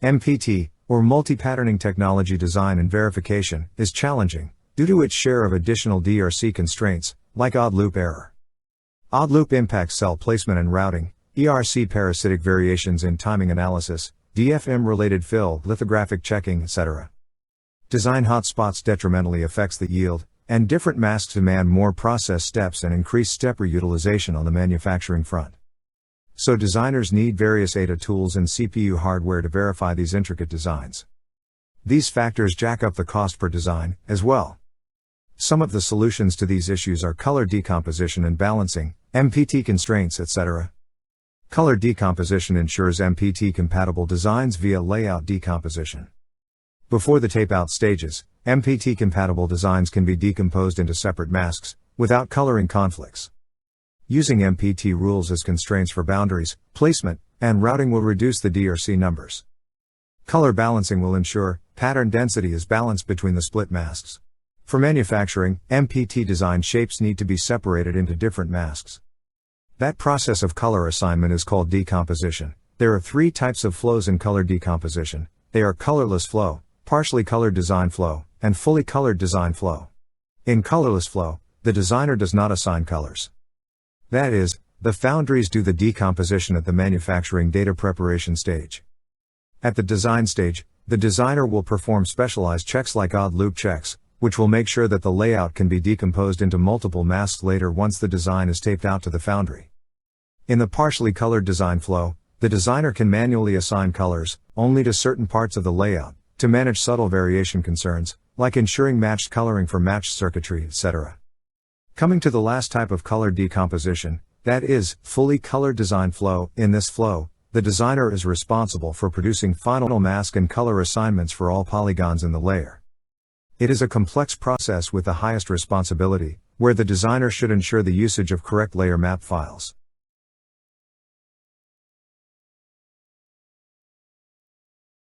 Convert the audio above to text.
MPT, or multi-patterning technology design and verification, is challenging, due to its share of additional DRC constraints, like odd loop error. Odd loop impacts cell placement and routing, ERC parasitic variations in timing analysis, DFM-related fill, lithographic checking, etc. Design hotspots detrimentally affects the yield, and different masks demand more process steps and increase step reutilization on the manufacturing front. So designers need various ADA tools and CPU hardware to verify these intricate designs. These factors jack up the cost per design, as well. Some of the solutions to these issues are color decomposition and balancing, MPT constraints, etc. Color decomposition ensures MPT-compatible designs via layout decomposition. Before the tape-out stages, MPT-compatible designs can be decomposed into separate masks, without coloring conflicts. Using MPT rules as constraints for boundaries, placement, and routing will reduce the DRC numbers. Color balancing will ensure pattern density is balanced between the split masks. For manufacturing, MPT design shapes need to be separated into different masks. That process of color assignment is called decomposition. There are 3 types of flows in color decomposition. They are colorless flow, partially colored design flow, and fully colored design flow. In colorless flow, the designer does not assign colors. That is, the foundries do the decomposition at the manufacturing data preparation stage. At the design stage, the designer will perform specialized checks like odd loop checks, which will make sure that the layout can be decomposed into multiple masks later once the design is taped out to the foundry. In the partially colored design flow, the designer can manually assign colors, only to certain parts of the layout, to manage subtle variation concerns, like ensuring matched coloring for matched circuitry, etc. Coming to the last type of color decomposition, that is, fully colored design flow. In this flow, the designer is responsible for producing final mask and color assignments for all polygons in the layer. It is a complex process with the highest responsibility, where the designer should ensure the usage of correct layer map files.